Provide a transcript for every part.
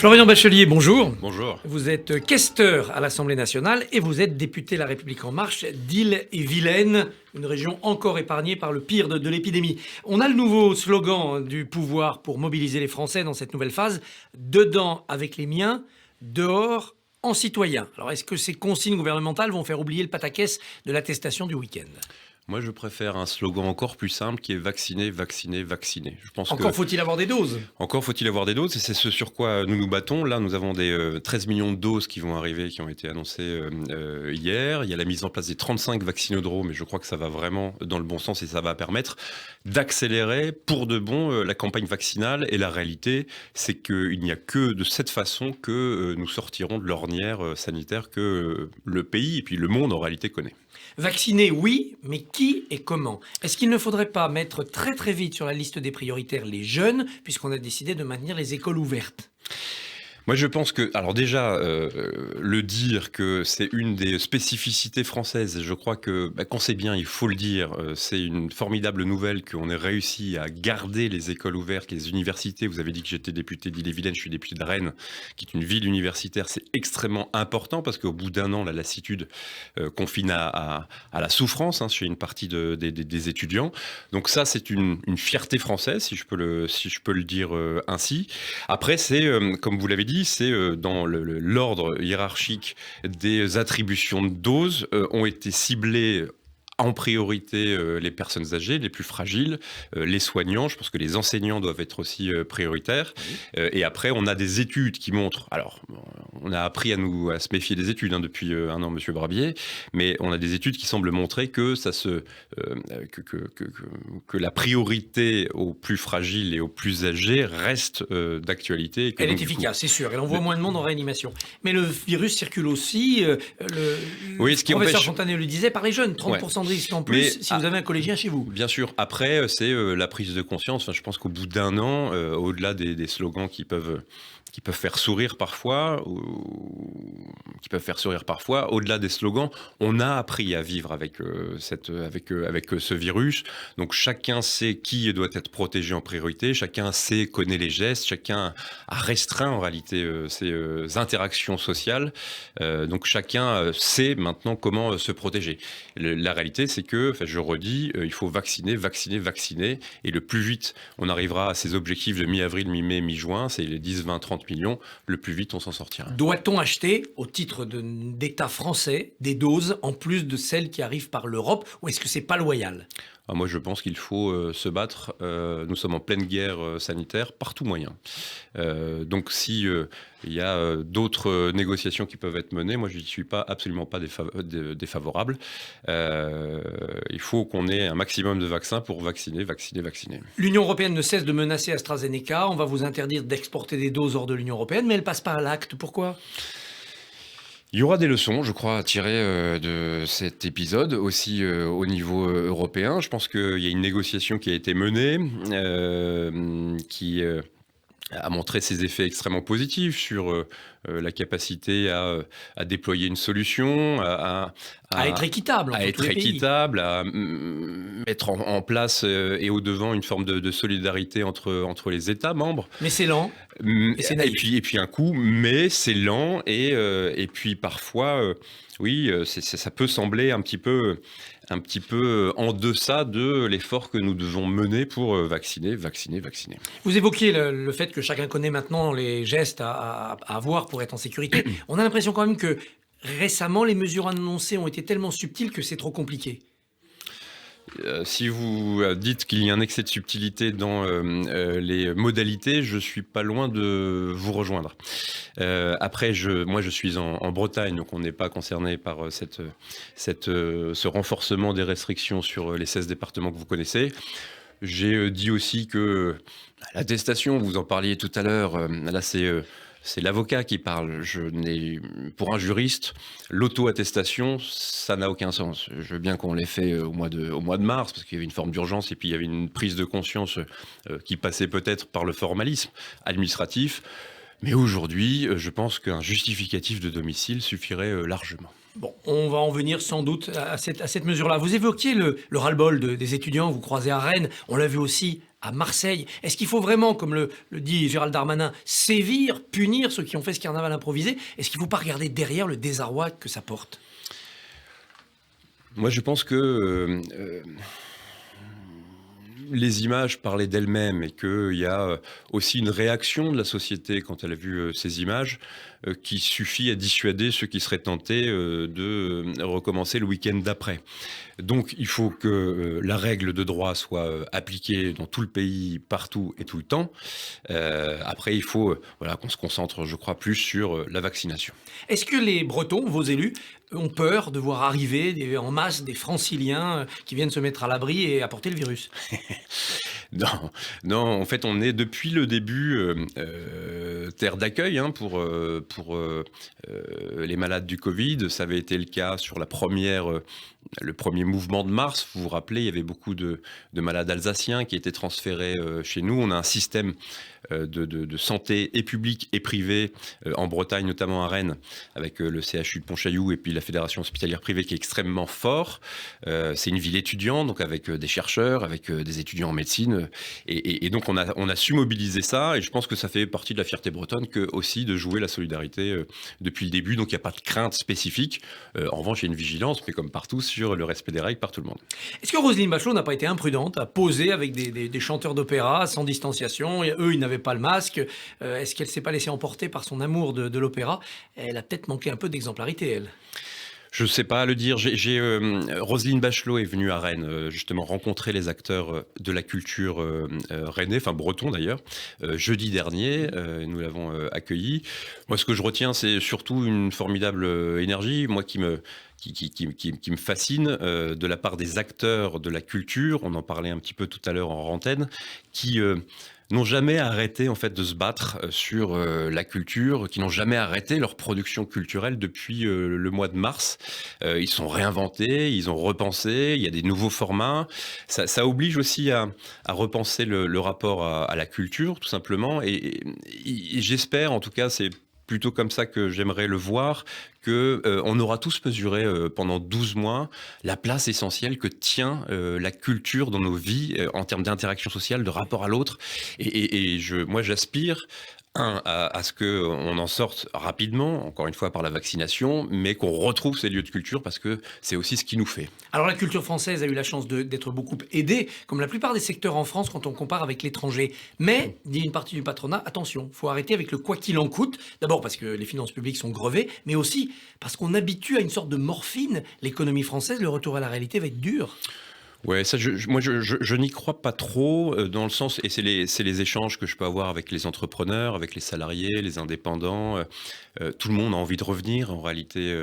Florian Bachelier, bonjour. Bonjour. Vous êtes questeur à l'Assemblée nationale et vous êtes député La République En Marche d'Ille-et-Vilaine, une région encore épargnée par le pire de l'épidémie. On a le nouveau slogan du pouvoir pour mobiliser les Français dans cette nouvelle phase, « Dedans avec les miens, dehors en citoyen ». Alors est-ce que ces consignes gouvernementales vont faire oublier le pataquès de l'attestation du week-end ? Moi, je préfère un slogan encore plus simple qui est vacciner, vacciner, vacciner. Je pense Encore faut-il avoir des doses ? Encore faut-il avoir des doses, et c'est ce sur quoi nous nous battons. Là, nous avons des 13 millions de doses qui vont arriver, qui ont été annoncées hier. Il y a la mise en place des 35 vaccinodromes, et je crois que ça va vraiment dans le bon sens et ça va permettre d'accélérer pour de bon la campagne vaccinale. Et la réalité, c'est qu'il n'y a que de cette façon que nous sortirons de l'ornière sanitaire que le pays et puis le monde en réalité connaît. Vacciner, oui, mais qui et comment ? Est-ce qu'il ne faudrait pas mettre très très vite sur la liste des prioritaires les jeunes, puisqu'on a décidé de maintenir les écoles ouvertes ? Moi, je pense que, alors déjà, le dire que c'est une des spécificités françaises, je crois que quand c'est bien, il faut le dire, c'est une formidable nouvelle qu'on ait réussi à garder les écoles ouvertes, les universités. Vous avez dit que j'étais député d'Ille-et-Vilaine, je suis député de Rennes, qui est une ville universitaire. C'est extrêmement important parce qu'au bout d'un an, la lassitude confine à la souffrance chez une partie des étudiants. Donc ça, c'est une fierté française, si je peux le dire ainsi. Après, c'est, comme vous l'avez dit, c'est dans l'ordre hiérarchique des attributions de doses ont été ciblées en priorité les personnes âgées, les plus fragiles, les soignants. Je pense que les enseignants doivent être aussi prioritaires. Et après, on a des études qui montrent... Alors, on a appris à se méfier des études depuis un an, Monsieur Barbier, mais on a des études qui semblent montrer que que la priorité aux plus fragiles et aux plus âgés reste d'actualité. Elle est efficace, c'est sûr. Elle envoie moins de monde en réanimation. Mais le virus circule aussi. Oui, ce qui professeur Fontanet le disait, par les jeunes, 30% de risque en plus si vous avez un collégien chez vous. Bien sûr. Après, c'est la prise de conscience. Enfin, je pense qu'au bout d'un an, au-delà des slogans qui peuvent faire sourire parfois, au-delà des slogans, on a appris à vivre avec ce virus. Donc chacun sait qui doit être protégé en priorité, chacun connaît les gestes, chacun a restreint en réalité ses interactions sociales. Donc chacun sait maintenant comment se protéger. La réalité, c'est que, je redis, il faut vacciner, vacciner, vacciner. Et le plus vite on arrivera à ces objectifs de mi-avril, mi-mai, mi-juin, c'est les 10, 20, 30 millions, le plus vite on s'en sortira. Doit-on acheter, au titre d'État français, des doses en plus de celles qui arrivent par l'Europe, ou est-ce que c'est pas loyal ? Moi, je pense qu'il faut se battre. Nous sommes en pleine guerre sanitaire, par tout moyen. Donc, si il y a d'autres négociations qui peuvent être menées, moi, je n'y suis absolument pas défavorable. Il faut qu'on ait un maximum de vaccins pour vacciner. L'Union européenne ne cesse de menacer AstraZeneca. On va vous interdire d'exporter des doses hors de l'Union européenne, mais elle passe pas à l'acte. Pourquoi ? Il y aura des leçons, je crois, à tirer de cet épisode, aussi au niveau européen. Je pense qu'il y a une négociation qui a été menée, qui a montré ses effets extrêmement positifs sur la capacité à déployer une solution, à être équitable, à mettre en place et au-devant une forme de solidarité entre les États membres. Mais c'est lent, et c'est naïf. Et puis un coup, mais c'est lent, et puis parfois, ça peut sembler un petit peu en deçà de l'effort que nous devons mener pour vacciner. Vous évoquiez le fait que chacun connaît maintenant les gestes à avoir pour être en sécurité. On a l'impression quand même que récemment, les mesures annoncées ont été tellement subtiles que c'est trop compliqué. Si vous dites qu'il y a un excès de subtilité dans les modalités, je suis pas loin de vous rejoindre. Après, moi je suis en Bretagne, donc on n'est pas concerné par ce renforcement des restrictions sur les 16 départements que vous connaissez. J'ai dit aussi que l'attestation, vous en parliez tout à l'heure, là c'est l'avocat qui parle. Pour un juriste, l'auto-attestation, ça n'a aucun sens. Je veux bien qu'on l'ait fait au mois de mars, parce qu'il y avait une forme d'urgence et puis il y avait une prise de conscience qui passait peut-être par le formalisme administratif. Mais aujourd'hui, je pense qu'un justificatif de domicile suffirait largement. Bon, on va en venir sans doute à cette mesure-là. Vous évoquiez le ras-le-bol des étudiants, vous croisez à Rennes, on l'a vu aussi à Marseille. Est-ce qu'il faut vraiment, comme le dit Gérald Darmanin, sévir, punir ceux qui ont fait ce carnaval improvisé? Est-ce qu'il ne faut pas regarder derrière le désarroi que ça porte? Moi, je pense que les images parlaient d'elles-mêmes et qu'il y a aussi une réaction de la société quand elle a vu ces images qui suffit à dissuader ceux qui seraient tentés de recommencer le week-end d'après. Donc il faut que la règle de droit soit appliquée dans tout le pays, partout et tout le temps. Après, il faut qu'on se concentre, je crois, plus sur la vaccination. Est-ce que les Bretons, vos élus, ont peur de voir arriver en masse des Franciliens qui viennent se mettre à l'abri et apporter le virus? Non, en fait, on est depuis le début terre d'accueil pour les malades du Covid. Ça avait été le cas sur le premier mouvement de mars. Vous vous rappelez, il y avait beaucoup de malades alsaciens qui étaient transférés chez nous. On a un système de santé et publique et privée en Bretagne, notamment à Rennes, avec le CHU de Pontchaillou et puis la Fédération hospitalière privée qui est extrêmement fort. C'est une ville étudiante, donc avec des chercheurs, avec des étudiants en médecine. Et donc on a su mobiliser ça, et je pense que ça fait partie de la fierté bretonne que aussi de jouer la solidarité depuis le début. Donc il n'y a pas de crainte spécifique. En revanche, il y a une vigilance, mais comme partout, sur le respect des règles par tout le monde. Est-ce que Roselyne Bachelot n'a pas été imprudente à poser avec des chanteurs d'opéra sans distanciation? Et eux, ils n'avaient pas le masque. Est-ce qu'elle ne s'est pas laissée emporter par son amour de l'opéra? Elle a peut-être manqué un peu d'exemplarité, elle. Je ne sais pas le dire. Roselyne Bachelot est venue à Rennes, justement, rencontrer les acteurs de la culture rennais, enfin breton d'ailleurs, jeudi dernier. Nous l'avons accueillie. Moi, ce que je retiens, c'est surtout une formidable énergie, moi qui me fascine de la part des acteurs de la culture. On en parlait un petit peu tout à l'heure en antenne, qui n'ont jamais arrêté en fait de se battre sur la culture, qui n'ont jamais arrêté leur production culturelle depuis le mois de mars. Ils sont réinventés, ils ont repensé, il y a des nouveaux formats. Ça oblige aussi à repenser le rapport à la culture, tout simplement. Et j'espère, en tout cas, c'est plutôt comme ça que j'aimerais le voir, qu'on aura tous mesuré pendant 12 mois la place essentielle que tient la culture dans nos vies en termes d'interaction sociale, de rapport à l'autre. Moi, j'aspire à ce qu'on en sorte rapidement, encore une fois par la vaccination, mais qu'on retrouve ces lieux de culture parce que c'est aussi ce qui nous fait. Alors la culture française a eu la chance d'être beaucoup aidée, comme la plupart des secteurs en France quand on compare avec l'étranger. Mais, dit une partie du patronat, attention, il faut arrêter avec le quoi qu'il en coûte. D'abord parce que les finances publiques sont grevées, mais aussi parce qu'on habitue à une sorte de morphine l'économie française. Le retour à la réalité va être dur. Ouais, ça, moi, je n'y crois pas trop dans le sens, et c'est les échanges que je peux avoir avec les entrepreneurs, avec les salariés, les indépendants. Tout le monde a envie de revenir, en réalité,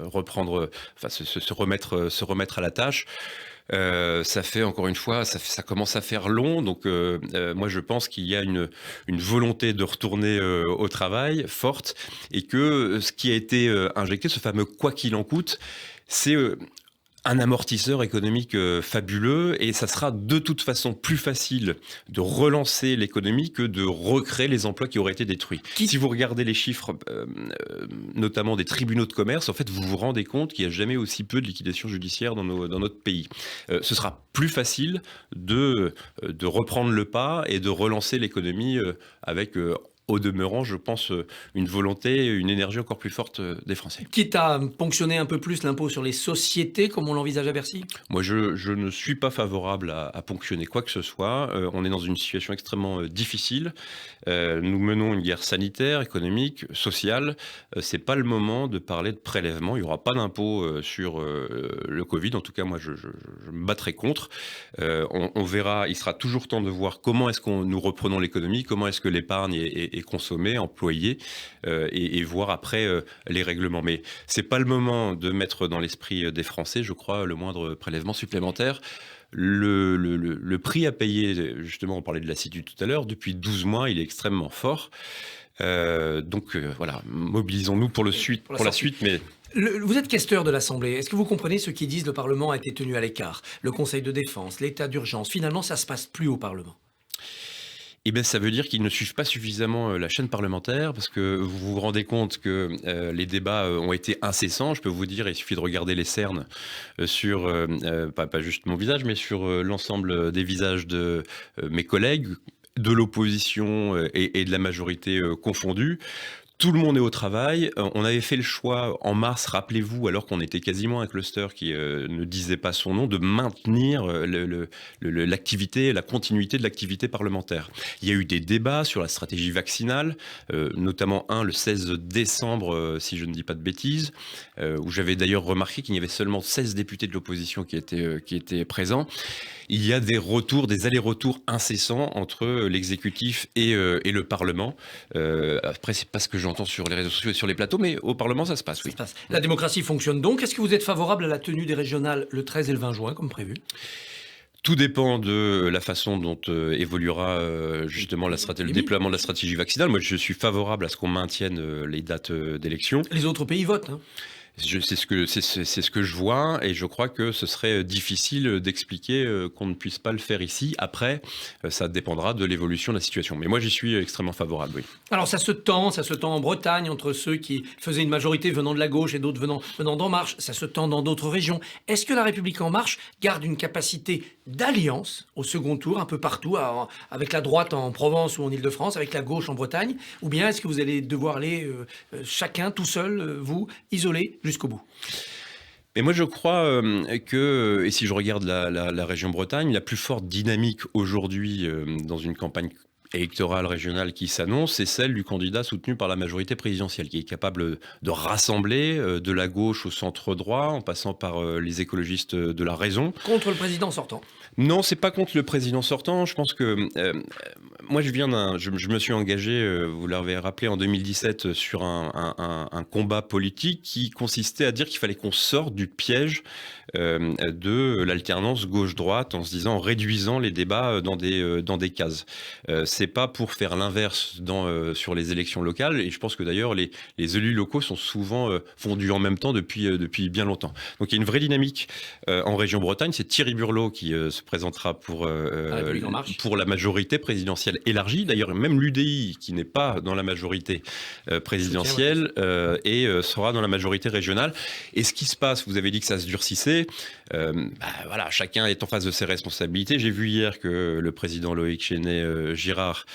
reprendre, enfin, se remettre à la tâche. Ça fait encore une fois, ça commence à faire long, donc moi je pense qu'il y a une volonté de retourner au travail forte, et que ce qui a été injecté, ce fameux quoi qu'il en coûte, c'est un amortisseur économique fabuleux, et ça sera de toute façon plus facile de relancer l'économie que de recréer les emplois qui auraient été détruits. Si vous regardez les chiffres, notamment des tribunaux de commerce, en fait, vous vous rendez compte qu'il n'y a jamais aussi peu de liquidations judiciaires dans notre pays. Ce sera plus facile de reprendre le pas et de relancer l'économie avec au demeurant, je pense, une volonté, une énergie encore plus forte des Français. Quitte à ponctionner un peu plus l'impôt sur les sociétés, comme on l'envisage à Bercy? Moi, je ne suis pas favorable à ponctionner quoi que ce soit. On est dans une situation extrêmement difficile. Nous menons une guerre sanitaire, économique, sociale. C'est pas le moment de parler de prélèvement. Il n'y aura pas d'impôt sur le Covid. En tout cas, moi, je me battrai contre. On verra, il sera toujours temps de voir comment est-ce que nous reprenons l'économie, comment est-ce que l'épargne est consommée, employée, et voir après les règlements. Mais c'est pas le moment de mettre dans l'esprit des Français, je crois, le moindre prélèvement supplémentaire. Le prix à payer, justement, on parlait de lassitude tout à l'heure, depuis 12 mois, il est extrêmement fort. Donc voilà, mobilisons-nous pour la suite, mais... Vous êtes questeur de l'Assemblée. Est-ce que vous comprenez ceux qui disent que le Parlement a été tenu à l'écart? Le Conseil de défense, l'état d'urgence, finalement, ça se passe plus au Parlement. Eh bien, ça veut dire qu'ils ne suivent pas suffisamment la chaîne parlementaire, parce que vous vous rendez compte que les débats ont été incessants. Je peux vous dire, il suffit de regarder les cernes sur, pas juste mon visage, mais sur l'ensemble des visages de mes collègues, de l'opposition et de la majorité confondus. Tout le monde est au travail. On avait fait le choix en mars, rappelez-vous, alors qu'on était quasiment un cluster qui ne disait pas son nom, de maintenir l'activité, la continuité de l'activité parlementaire. Il y a eu des débats sur la stratégie vaccinale, notamment le 16 décembre, si je ne dis pas de bêtises, où j'avais d'ailleurs remarqué qu'il y avait seulement 16 députés de l'opposition qui étaient présents. Il y a des allers-retours incessants entre l'exécutif et le Parlement. Après, c'est pas ce que j'entends sur les réseaux sociaux et sur les plateaux, mais au Parlement, ça se passe, oui. Ça se passe. La démocratie fonctionne donc. Est-ce que vous êtes favorable à la tenue des régionales le 13 et le 20 juin, comme prévu ? Tout dépend de la façon dont évoluera justement le déploiement de la stratégie vaccinale. Moi, je suis favorable à ce qu'on maintienne les dates d'élection. Les autres pays votent, hein. C'est ce que je vois, et je crois que ce serait difficile d'expliquer qu'on ne puisse pas le faire ici. Après, ça dépendra de l'évolution de la situation. Mais moi, j'y suis extrêmement favorable, oui. Alors ça se tend en Bretagne entre ceux qui faisaient une majorité venant de la gauche et d'autres venant d'En Marche. Ça se tend dans d'autres régions. Est-ce que la République En Marche garde une capacité d'alliance au second tour, un peu partout, avec la droite en Provence ou en Île-de-France, avec la gauche en Bretagne? Ou bien est-ce que vous allez devoir aller chacun, tout seul, vous, isolé, jusqu'au bout? Et moi, je crois que, et si je regarde la région Bretagne, la plus forte dynamique aujourd'hui dans une campagne électorale régionale qui s'annonce, c'est celle du candidat soutenu par la majorité présidentielle, qui est capable de rassembler de la gauche au centre droit, en passant par les écologistes de la raison. Contre le président sortant? Non, c'est pas contre le président sortant. Je pense que moi, je me suis engagé, vous l'avez rappelé, en 2017 sur un combat politique qui consistait à dire qu'il fallait qu'on sorte du piège de l'alternance gauche-droite, en se disant, en réduisant les débats dans des cases. C'est pas pour faire l'inverse sur les élections locales, et je pense que d'ailleurs les élus locaux sont souvent fondus en même temps depuis bien longtemps. Donc il y a une vraie dynamique en région Bretagne. C'est Thierry Burlot qui se présentera pour la majorité présidentielle élargie. D'ailleurs, même l'UDI, qui n'est pas dans la majorité présidentielle, sera dans la majorité régionale. Et ce qui se passe, vous avez dit que ça se durcissait, voilà, chacun est en face de ses responsabilités. J'ai vu hier que le président Loïc Chénet-Girard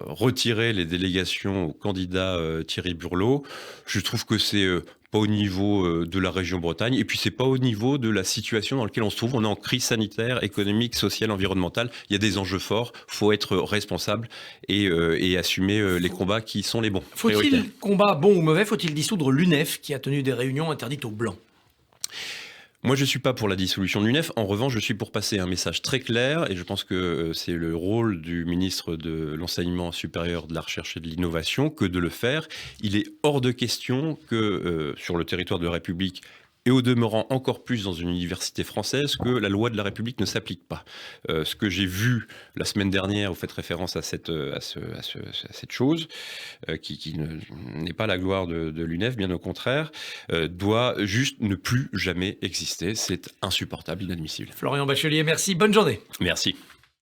retirait les délégations au candidat Thierry Burlot. Je trouve que c'est pas au niveau de la région Bretagne, et puis c'est pas au niveau de la situation dans laquelle on se trouve. On est en crise sanitaire, économique, sociale, environnementale. Il y a des enjeux forts. Faut être responsable et assumer les combats qui sont les bons. Faut-il, combat bon ou mauvais, faut-il dissoudre l'UNEF qui a tenu des réunions interdites aux Blancs? Moi, je ne suis pas pour la dissolution de l'UNEF. En revanche, je suis pour passer un message très clair, et je pense que c'est le rôle du ministre de l'Enseignement supérieur, de la Recherche et de l'Innovation que de le faire. Il est hors de question que sur le territoire de la République, et au demeurant encore plus dans une université française, que la loi de la République ne s'applique pas. Ce que j'ai vu la semaine dernière, vous faites référence à cette chose, qui n'est pas la gloire de l'UNEF, bien au contraire, doit juste ne plus jamais exister. C'est insupportable, inadmissible. Florian Bachelier, merci, bonne journée. Merci.